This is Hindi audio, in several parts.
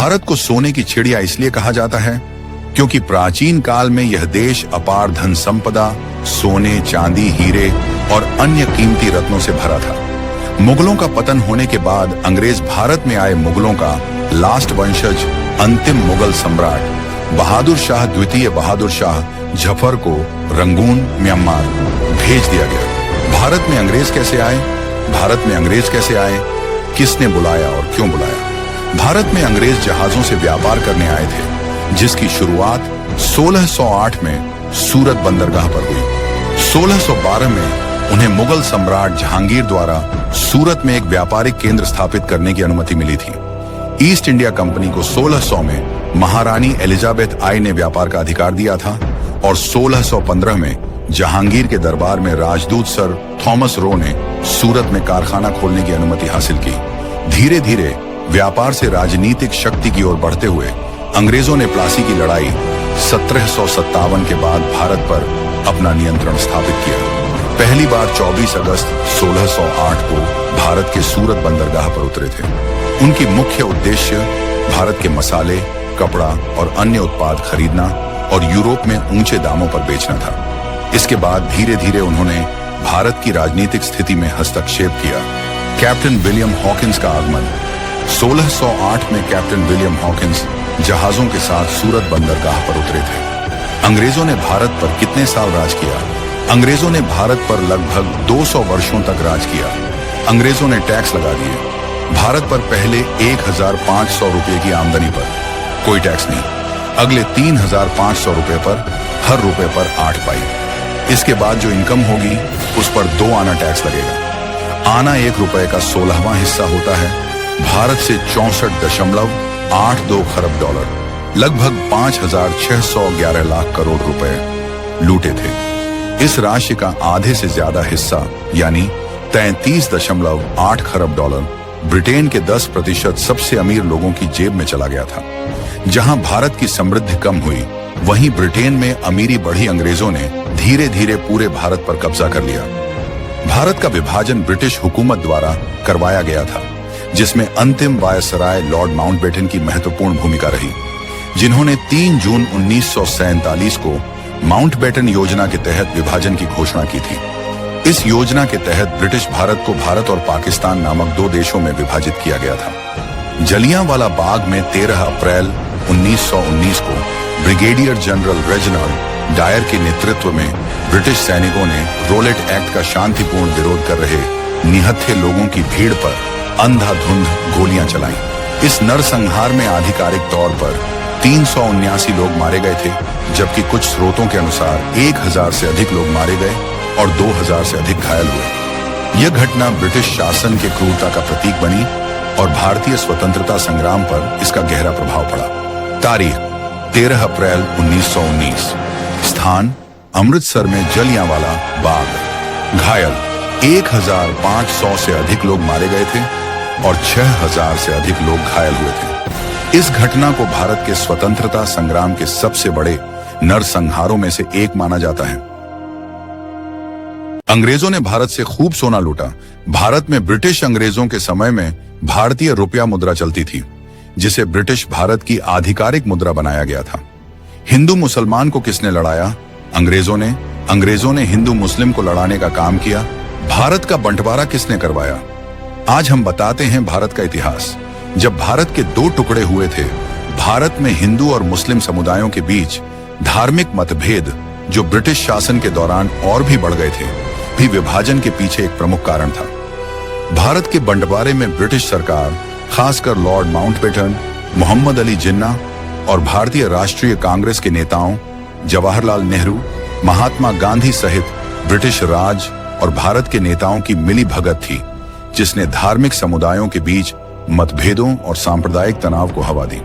भारत को सोने की चिड़िया इसलिए कहा जाता है क्योंकि प्राचीन काल में यह देश अपार धन संपदा, सोने, चांदी, हीरे और अन्य कीमती रत्नों से भरा था। मुगलों का पतन होने के बाद अंग्रेज भारत में आए मुगलों का लास्ट वंशज अंतिम मुगल सम्राट बहादुर शाह द्वितीय बहादुर शाह जफर को रंगून, म्यांमार भेज दिया गया। भारत में अंग्रेज कैसे आए? किसने बुलाया और क्यों बुलाया? भारत में अंग्रेज जहाजों से व्यापार करने आए थे, जिसकी शुरुआत 1608 में सूरत बंदरगाह पर हुई। 1612 में उन्हें मुगल सम्राट जहांगीर द्वारा सूरत में एक व्यापारिक केंद्र स्थापित करने की अनुमति मिली थी। ईस्ट इंडिया कंपनी को 1600 में महारानी एलिजाबेथ आई ने व्यापार का अधिकार दिया था और 1615 में जहांगीर के दरबार में राजदूत सर थॉमस रो ने सूरत में कारखाना खोलने की अनुमति हासिल की। धीरे धीरे व्यापार से राजनीतिक शक्ति की ओर बढ़ते हुए अंग्रेजों ने प्लासी की लड़ाई 1757 के बाद भारत पर अपना नियंत्रण स्थापित किया। पहली बार 24 अगस्त 1608 को भारत के सूरत बंदरगाह पर उतरे थे। उनकी मुख्य उद्देश्य भारत के मसाले, कपड़ा और अन्य उत्पाद खरीदना और यूरोप में ऊंचे दामों पर बेचना था। इसके बाद धीरे धीरे उन्होंने भारत की राजनीतिक स्थिति में हस्तक्षेप किया। कैप्टन विलियम हॉकिंस का आगमन 1608 में कैप्टन विलियम हॉकिंस जहाजों के साथ सूरत बंदरगाह पर उतरे थे। अंग्रेजों ने भारत पर कितने साल राज किया? अंग्रेजों ने भारत पर लगभग 200 वर्षों तक राज किया। अंग्रेजों ने टैक्स लगा दिए। भारत पर पहले 1500 रुपए की आमदनी पर कोई टैक्स नहीं, अगले 3500 रुपए पर हर रुपए पर 8 पाई। इसके बाद जो इनकम होगी उस पर 2 आना टैक्स लगेगा। आना 1 रुपए का 16वां हिस्सा होता है। भारत से 64.82 खरब डॉलर, लगभग 5611 लाख करोड़ रुपए लूटे थे। इस राशि का आधे से ज्यादा हिस्सा यानी 33.8 खरब डॉलर ब्रिटेन के 10% सबसे अमीर लोगों की जेब में चला गया था। जहां भारत की समृद्धि कम हुई, वहीं ब्रिटेन में अमीरी बढ़ी। अंग्रेजों ने धीरे धीरे पूरे भारत पर कब्जा कर लिया। भारत का विभाजन ब्रिटिश हुकूमत द्वारा करवाया गया था, जिसमें अंतिम वायसराय लॉर्ड माउंटबेटन की महत्वपूर्ण भूमिका रही, जिन्होंने 3 जून 1947 को माउंटबेटन योजना के तहत विभाजन की घोषणा की थी। इस योजना के तहत ब्रिटिश भारत को भारत और पाकिस्तान नामक 2 देशों में विभाजित किया गया था। जलियांवाला बाग में 13 अप्रैल 1919 को ब्रिगेडियर जनरल रेजिनाल्ड डायर के नेतृत्व में ब्रिटिश सैनिकों ने रोलेट एक्ट का शांतिपूर्ण विरोध कर रहे निहत्थे लोगों की भीड़ पर अंधाधुंध गोलियां चलाईं। इस नरसंहार में आधिकारिक तौर पर 379 लोग मारे गए थे, जबकि कुछ स्रोतों के अनुसार 1000 से अधिक लोग मारे गए और 2000 से अधिक घायल हुए। यह घटना ब्रिटिश शासन के क्रूरता का प्रतीक बनी और भारतीय स्वतंत्रता संग्राम पर इसका गहरा प्रभाव पड़ा। तारीख 13 अप्रैल 1919, स्थान अमृतसर में जलियांवाला बाग। घायल 1500 से अधिक लोग मारे गए थे और 6000 से अधिक लोग घायल हुए थे। इस घटना को भारत के स्वतंत्रता संग्राम के सबसे बड़े नरसंहारों में से एक माना जाता है। अंग्रेजों ने भारत से खूब सोना लूटा। भारत में ब्रिटिश अंग्रेजों के समय में भारतीय रुपया मुद्रा चलती थी, जिसे ब्रिटिश भारत की आधिकारिक मुद्रा बनाया गया था। हिंदू मुसलमान को किसने लड़ाया? अंग्रेजों ने। अंग्रेजों ने हिंदू मुस्लिम को लड़ाने का काम किया। भारत का बंटवारा किसने करवाया? आज हम बताते हैं भारत का इतिहास। जब भारत के 2 टुकड़े हुए थे, भारत में हिंदू और मुस्लिम समुदायों के बीच धार्मिक मतभेद, जो ब्रिटिश शासन के दौरान और भी बढ़ गए थे, भी विभाजन के पीछे एक प्रमुख कारण था। भारत के बंटवारे में ब्रिटिश सरकार, खासकर लॉर्ड माउंटबेटन, मोहम्मद अली जिन्ना और भारतीय राष्ट्रीय कांग्रेस के नेताओं जवाहरलाल नेहरू, महात्मा गांधी सहित ब्रिटिश राज और भारत के नेताओं की मिली भगत थी, जिसने धार्मिक समुदायों के बीच मतभेदों और सांप्रदायिक तनाव को हवा दी।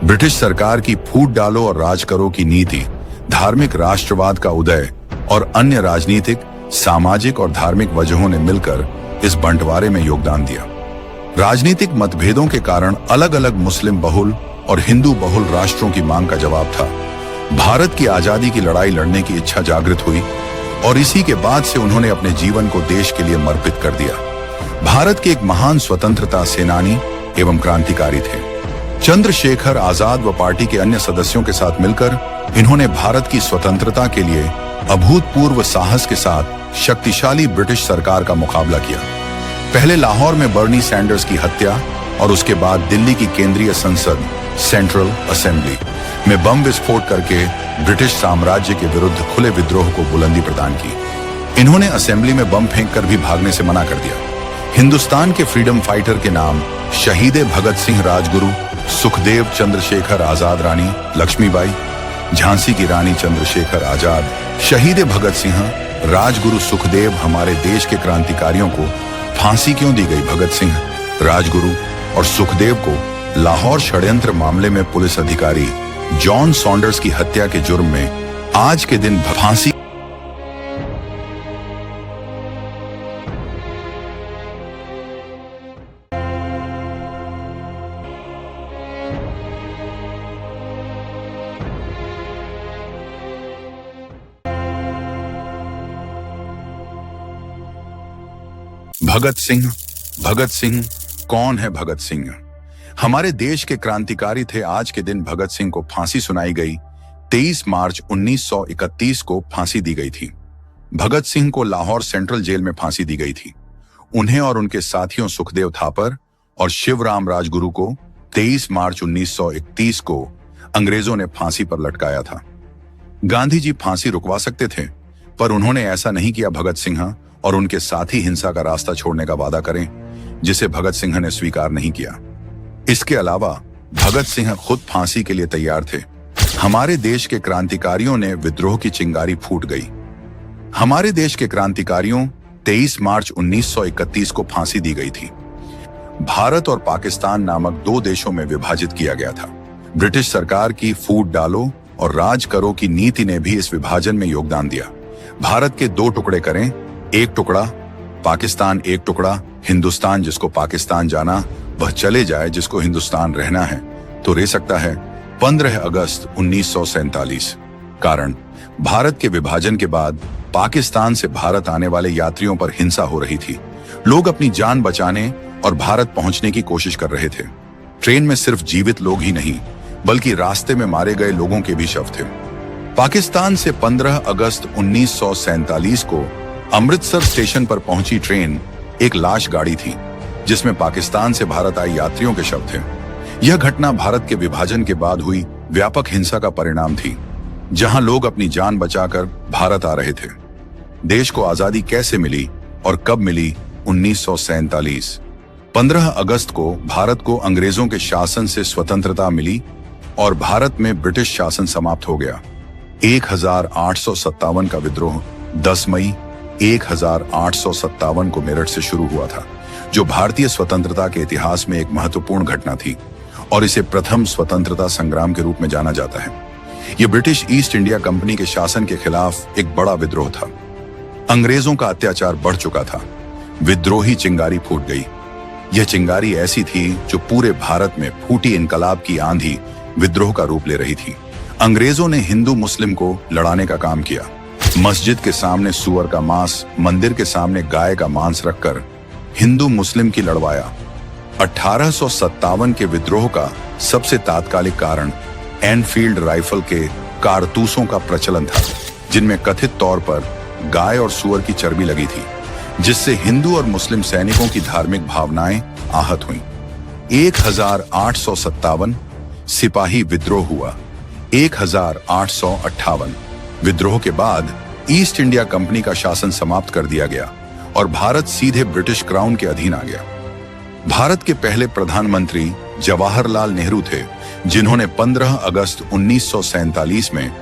ब्रिटिश सरकार की फूट डालो और राज करो की नीति, धार्मिक राष्ट्रवाद का उदय और अन्य राजनीतिक, सामाजिक और धार्मिक वजहों ने मिलकर इस बंटवारे में योगदान दिया। राजनीतिक मतभेदों के कारण अलग अलग मुस्लिम बहुल और हिंदू बहुल राष्ट्रों की मांग का जवाब था। भारत की आजादी की लड़ाई लड़ने की इच्छा जागृत हुई और इसी के बाद से उन्होंने अपने जीवन को देश के लिए समर्पित कर दिया। भारत के एक महान स्वतंत्रता सेनानी एवं क्रांतिकारी थे। चंद्रशेखर आजाद व पार्टी के अन्य सदस्यों के साथ मिलकर इन्होंने भारत की स्वतंत्रता के लिए अभूतपूर्व साहस के साथ शक्तिशाली ब्रिटिश सरकार का मुकाबला किया। पहले लाहौर में बर्नी सैंडर्स की हत्या और उसके बाद दिल्ली की केंद्रीय संसद सेंट्रल असेंबली में बम विस्फोट करके ब्रिटिश साम्राज्य के विरुद्ध खुले विद्रोह को बुलंदी प्रदान की। इन्होंने असेंबली में बम फेंक कर भी भागने से मना कर दिया। हिंदुस्तान के फ्रीडम फाइटर के नाम शहीद भगत सिंह राजगुरु, सुखदेव चंद्रशेखर आजाद, रानी लक्ष्मीबाई, झांसी की रानी चंद्रशेखर आजाद, शहीद भगत सिंह, राजगुरु सुखदेव। हमारे देश के क्रांतिकारियों को फांसी क्यों दी गई? भगत सिंह, राजगुरु और सुखदेव को लाहौर षड्यंत्र मामले में पुलिस अधिकारी जॉन सॉन्डर्स की हत्या के जुर्म में आज के दिन फांसी। भगत सिंह कौन है? भगत सिंह हमारे देश के क्रांतिकारी थे। आज के दिन भगत सिंह को फांसी सुनाई गई। 23 मार्च 1931 को फांसी दी गई थी। भगत सिंह को लाहौर सेंट्रल जेल में फांसी दी गई थी। उन्हें और उनके साथियों सुखदेव थापर और शिवराम राजगुरु को 23 मार्च 1931 को अंग्रेजों ने फांसी पर लटकाया था। गांधी जी फांसी रुकवा सकते थे, पर उन्होंने ऐसा नहीं किया। भगत सिंह और उनके साथी हिंसा का रास्ता छोड़ने का वादा करें, जिसे भगत सिंह ने स्वीकार नहीं किया। इसके अलावा भगत सिंह खुद फांसी के लिए तैयार थे। हमारे देश के क्रांतिकारियों ने विद्रोह की चिंगारी फूट गई। हमारे देश के क्रांतिकारियों 23 मार्च 1931 को फांसी दी गई थी। भारत और पाकिस्तान नामक दो देशों में विभाजित किया गया था। ब्रिटिश सरकार की फूट डालो और राज करो की नीति ने भी इस विभाजन में योगदान दिया। भारत के दो टुकड़े करें, एक टुकड़ा पाकिस्तान, एक टुकड़ा हिंदुस्तान। जिसको पाकिस्तान जाना वह चले जाए, जिसको हिंदुस्तान रहना है तो रह सकता है। 15 अगस्त 1947। कारण, भारत के विभाजन के बाद पाकिस्तान से भारत आने वाले यात्रियों पर हिंसा हो रही थी। लोग अपनी जान बचाने और भारत पहुंचने की कोशिश कर रहे थे। ट्रेन में सिर्फ जीवित लोग ही नहीं, बल्कि रास्ते में मारे गए लोगों के भी शव थे। पाकिस्तान से 15 अगस्त 1947 को अमृतसर स्टेशन पर पहुंची ट्रेन एक लाश गाड़ी थी, जिसमें पाकिस्तान से भारत आए यात्रियों के शव थे। यह घटना भारत के विभाजन के बाद हुई व्यापक हिंसा का परिणाम थी, जहां लोग अपनी जान बचाकर भारत आ रहे थे। देश को आजादी कैसे मिली और कब मिली? 1947। 15 अगस्त को भारत को अंग्रेजों के शासन से स्वतंत्रता मिली और भारत में ब्रिटिश शासन समाप्त हो गया। 1857 का विद्रोह 10 मई 1857 को मेरठ से शुरू हुआ था, जो भारतीय स्वतंत्रता के इतिहास में एक महत्वपूर्ण घटना थी और इसे प्रथम स्वतंत्रता संग्राम के रूप में जाना जाता है। यह ब्रिटिश ईस्ट इंडिया कंपनी के शासन के खिलाफ एक बड़ा विद्रोह था। अंग्रेजों का अत्याचार बढ़ चुका था। विद्रोही चिंगारी फूट गई। यह चिंगारी ऐसी थी जो पूरे भारत में फूटी इनकलाब की आंधी विद्रोह का रूप ले रही थी। अंग्रेजों ने हिंदू मुस्लिम को लड़ाने का काम किया। मस्जिद के सामने सुअर का मांस, मंदिर के सामने गाय का मांस रखकर हिंदू मुस्लिम की लड़वाया। 1857 के विद्रोह का सबसे तात्कालिक कारण एनफील्ड राइफल के कारतूसों का प्रचलन था, जिनमें कथित तौर पर गाय और सुअर की चर्बी लगी थी, जिससे हिंदू और मुस्लिम सैनिकों की धार्मिक भावनाएं आहत हुईं। 1857 सिपाही विद्रोह हुआ। 1858 विद्रोह के बाद ईस्ट इंडिया कंपनी का शासन समाप्त कर दिया गया और भारत सीधे ब्रिटिश क्राउन के अधीन आ गया। भारत के पहले प्रधानमंत्री जवाहरलाल नेहरू थे, जिन्होंने 15 अगस्त 1947 में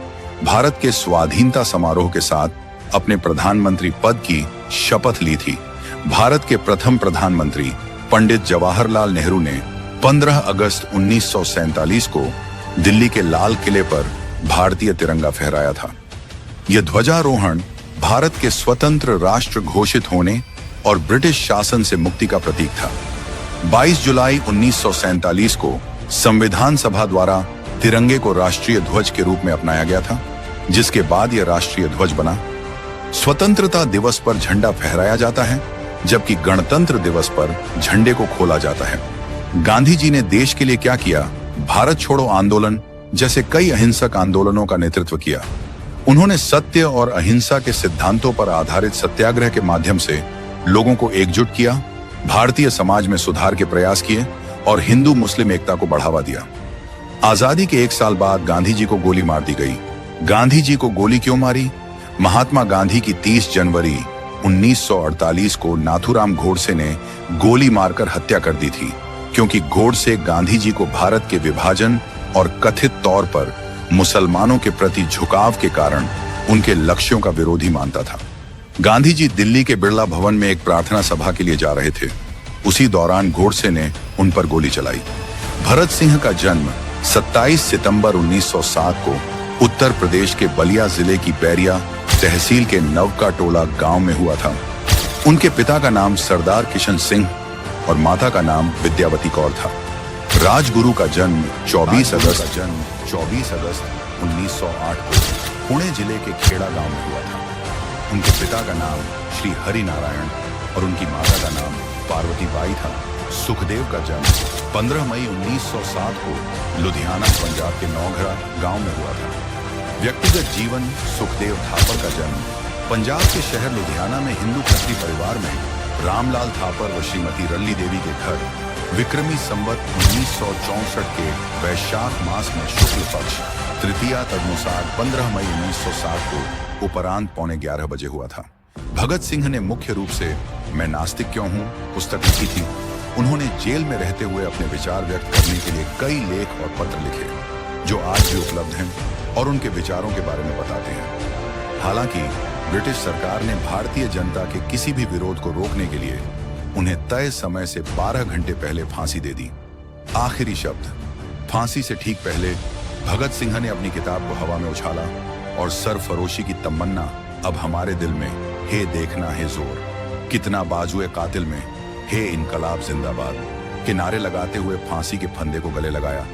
भारत के स्वाधीनता समारोह के साथ अपने प्रधानमंत्री पद की शपथ ली थी। भारत के प्रथम प्रधानमंत्री पंडित जवाहरलाल नेहरू ने 15 अगस्त 1947 को दिल्ली के लाल किले पर भारतीय तिरंगा फहराया था। यह ध्वजारोहण भारत के स्वतंत्र राष्ट्र घोषित होने और ब्रिटिश शासन से मुक्ति का प्रतीक था। 22 जुलाई 1947 को संविधान सभा द्वारा तिरंगे को राष्ट्रीय ध्वज के रूप में अपनाया गया था, जिसके बाद यह राष्ट्रीय ध्वज बना। स्वतंत्रता दिवस पर झंडा फहराया जाता है, जबकि गणतंत्र दिवस पर झंडे को खोला जाता है। गांधी जी ने देश के लिए क्या किया, भारत छोड़ो आंदोलन जैसे कई अहिंसक आंदोलनों का नेतृत्व किया। उन्होंने सत्य और अहिंसा के सिद्धांतों पर आधारित सत्याग्रह के माध्यम से लोगों को एकजुट किया, भारतीय समाज में सुधार के प्रयास किए और हिंदू मुस्लिम एकता को बढ़ावा दिया। आजादी के 1 साल बाद गांधी जी को गोली मार दी गई। गांधी जी को गोली क्यों मारी? महात्मा गांधी की 30 जनवरी 1948 को नाथूराम गोडसे ने गोली मारकर हत्या कर दी थी, क्योंकि गोडसे गांधी जी को भारत के विभाजन और कथित तौर पर मुसलमानों के प्रति झुकाव के कारण उनके लक्ष्यों का विरोधी मानता था। गांधी जी दिल्ली के बिरला भवन में एक प्रार्थना सभा के लिए जा रहे थे। उसी दौरान गोडसे ने उन पर गोली चलाई। भगत सिंह का जन्म 27 सितंबर 1907 को उत्तर प्रदेश के बलिया जिले की बैरिया तहसील के नवका टोला गांव में हुआ था। उनके पिता का नाम सरदार किशन सिंह और माता का नाम विद्यावती कौर था। राजगुरु का जन्म 24 अगस्त 1908 को पुणे जिले के खेड़ा गांव में हुआ था। उनके पिता का नाम श्री हरि नारायण और उनकी माता का नाम पार्वती बाई था। सुखदेव का जन्म 15 मई 1907 को लुधियाना पंजाब के नौघरा गांव में हुआ था। व्यक्तिगत जीवन: सुखदेव थापर का जन्म पंजाब के शहर लुधियाना में हिंदू खत्री परिवार में रामलाल थापर व श्रीमती रल्ली देवी के घर विक्रमी संवत 1964 के वैशाख मास में शुक्ल पक्ष तृतीया तदनुसार 15 मई 1907 को उपरांत 11:15 बजे हुआ था। भगत सिंह ने मुख्य रूप से मैं नास्तिक क्यों हूं पुस्तक लिखी थी। उन्होंने जेल में रहते हुए अपने विचार व्यक्त करने के लिए कई लेख और पत्र लिखे, जो आज भी उपलब्ध हैं और उनके विचारों के बारे में बताते हैं। हालांकि ब्रिटिश सरकार ने भारतीय जनता के किसी भी विरोध को रोकने के लिए उन्हें तय समय से 12 घंटे पहले फांसी दे दी। आखिरी शब्द: फांसी से ठीक पहले भगत सिंह ने अपनी किताब को हवा में उछाला और सरफरोशी की तमन्ना अब हमारे दिल में, हे देखना है जोर, कितना बाजुए कातिल में, हे इनकलाब जिंदाबाद के नारे लगाते हुए फांसी के फंदे को गले लगाया।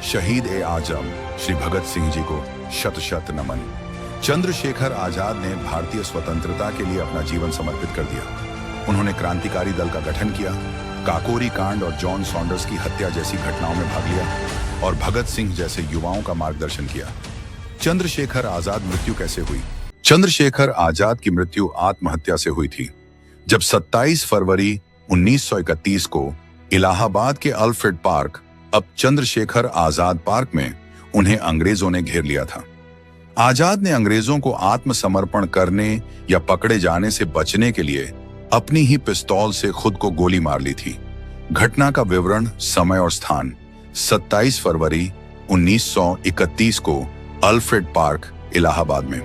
शहीद ए आजम श्री भगत सिंह जी को शत शत नमन। चंद्रशेखर आजाद ने भारतीय स्वतंत्रता के लिए अपना जीवन समर्पित कर दिया। उन्होंने क्रांतिकारी दल का गठन किया, काकोरी कांड और जॉन सॉन्डर्स की हत्या जैसी घटनाओं में भाग लिया और भगत सिंह जैसे युवाओं का मार्गदर्शन किया। चंद्रशेखर आजाद मृत्यु कैसे हुई? चंद्रशेखर आजाद की मृत्यु आत्महत्या से हुई थी, जब 27 फरवरी 1931 को इलाहाबाद के अल्फ्रेड पार्क, अब चंद्रशेखर आजाद पार्क में उन्हें अंग्रेजों ने घेर लिया था। आजाद ने अंग्रेजों को आत्मसमर्पण करने या पकड़े जाने से बचने के लिए अपनी ही पिस्तौल से खुद को गोली मार ली थी। घटना का विवरण, समय और स्थान: 27 फरवरी 1931 को अल्फ्रेड पार्क, इलाहाबाद में।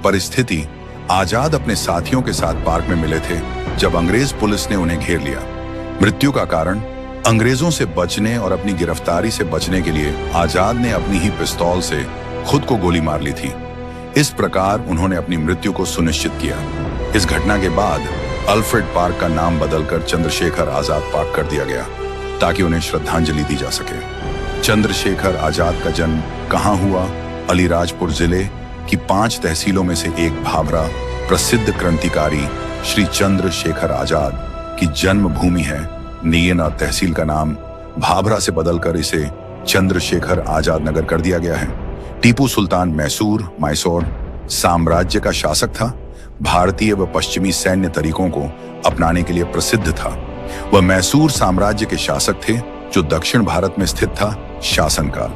परिस्थिति: आजाद अपने साथियों के साथ पार्क में मिले थे जब अंग्रेज पुलिस ने उन्हें घेर लिया। मृत्यु का कारण: अंग्रेजों से बचने और अपनी गिरफ्तारी से बचने के लिए आजाद ने अपनी ही पिस्तौल से खुद को गोली मार ली थी। इस प्रकार उन्होंने अपनी मृत्यु को सुनिश्चित किया। इस घटना के बाद अल्फ्रेड पार्क का नाम बदलकर चंद्रशेखर आजाद पार्क कर दिया गया, ताकि उन्हें श्रद्धांजलि दी जा सके। चंद्रशेखर आजाद का जन्म कहाँ हुआ? अलीराजपुर जिले की 5 तहसीलों में से एक भाभरा प्रसिद्ध क्रांतिकारी श्री चंद्रशेखर आजाद की जन्मभूमि है। नीयना तहसील का नाम भाभरा से बदलकर इसे चंद्रशेखर आजाद नगर कर दिया गया है। टीपू सुल्तान मैसूर साम्राज्य का शासक था। भारतीय व पश्चिमी सैन्य तरीकों को अपनाने के लिए प्रसिद्ध था। वह मैसूर साम्राज्य के शासक थे, जो दक्षिण भारत में स्थित था। शासनकाल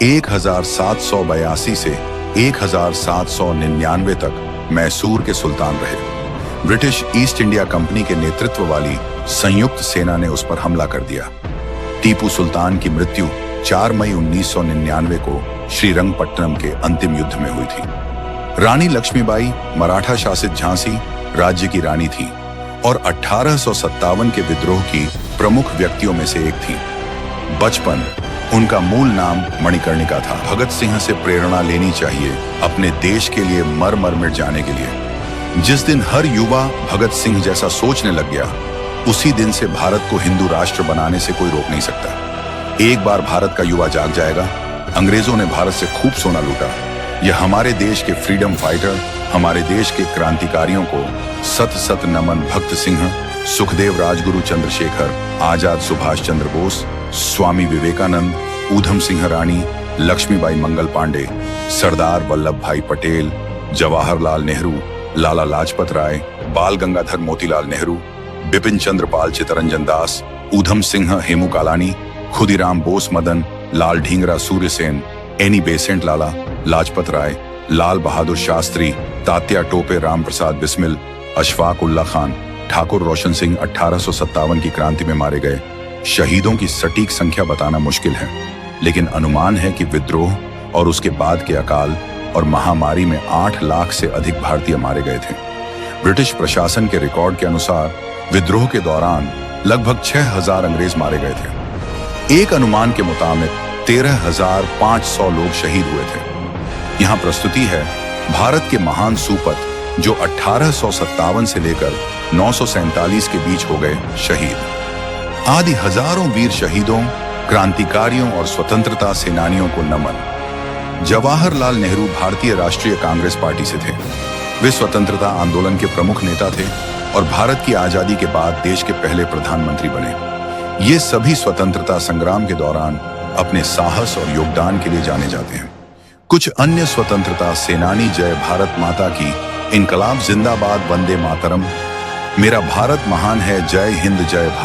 1782 से 1799 तक मैसूर के सुल्तान रहे। ब्रिटिश ईस्ट इंडिया कंपनी के नेतृत्व वाली संयुक्त सेना ने उस पर हमला कर दिया। टीपू सुल्तान की मृत्यु 4 मई 1999 को श्रीरंगपट्टनम के अंतिम युद्ध में हुई थी। रानी लक्ष्मीबाई मराठा शासित झांसी राज्य की रानी थी और 1857 के विद्रोह की प्रमुख व्यक्तियों में से एक थी। बचपन: उनका मूल नाम मणिकर्णिका था। भगत सिंह से प्रेरणा लेनी चाहिए अपने देश के लिए मर मिट जाने के लिए। जिस दिन हर युवा भगत सिंह जैसा सोचने लग गया, उसी दिन से भारत को हिंदू राष्ट्र बनाने से कोई रोक नहीं सकता। एक बार भारत का युवा जाग जाएगा। अंग्रेजों ने भारत से खूब सोना लूटा। यह हमारे देश के फ्रीडम फाइटर, हमारे देश के क्रांतिकारियों को सत सत नमन। भगत सिंह, सुखदेव, राजगुरु, चंद्रशेखर आजाद, सुभाष चंद्र बोस, स्वामी विवेकानंद, ऊधम सिंह राणी, लक्ष्मीबाई मंगल पांडे, सरदार वल्लभ भाई पटेल, जवाहरलाल नेहरू, लाला लाजपत राय, बाल गंगाधर मोतीलाल नेहरू, बिपिन चंद्र पाल चित्तरंजन दास, ऊधम सिंह हेमू कालानी, खुदीराम बोस मदन, लाल ढींगरा सूर्यसेन, एनी बेसेंट लाला, लाजपत राय, लाल बहादुर शास्त्री, तात्या टोपे राम प्रसाद बिस्मिल, अशफाक उल्ला खान, ठाकुर रोशन सिंह 1857 की क्रांति में मारे गए। शहीदों की सटीक संख्या बताना मुश्किल है, लेकिन अनुमान है कि विद्रोह और उसके बाद के अकाल और महामारी में 8 लाख से अधिक भारतीय मारे गए थे। ब्रिटिश प्रशासन के रिकॉर्ड के अनुसार विद्रोह के दौरान लगभग 6000 अंग्रेज मारे गए थे। एक अनुमान के मुताबिक 13,500 लोग शहीद हुए थे। यहाँ प्रस्तुति है भारत के महान सूपत जो 1857 से लेकर 947 के बीच हो गए शहीद। आदि हजारों वीर शहीदों, क्रांतिकारियों और स्वतंत्रता सेनानियों को नमन। जवाहरलाल नेहरू भारतीय राष्ट्रीय कांग्रेस पार्टी से थे। वे स्वतंत्रता आंदोलन के प्रमुख नेता थे और भारत की आजादी के बाद देश के पहले प्रधानमंत्री बने। ये सभी स्वतंत्रता संग्राम के दौरान अपने साहस और योगदान के लिए जाने जाते हैं। कुछ अन्य स्वतंत्रता सेनानी जय भारत माता की, इनकलाब जिंदाबाद, वंदे मातरम, मेरा भारत महान है, जय हिंद जय भारत।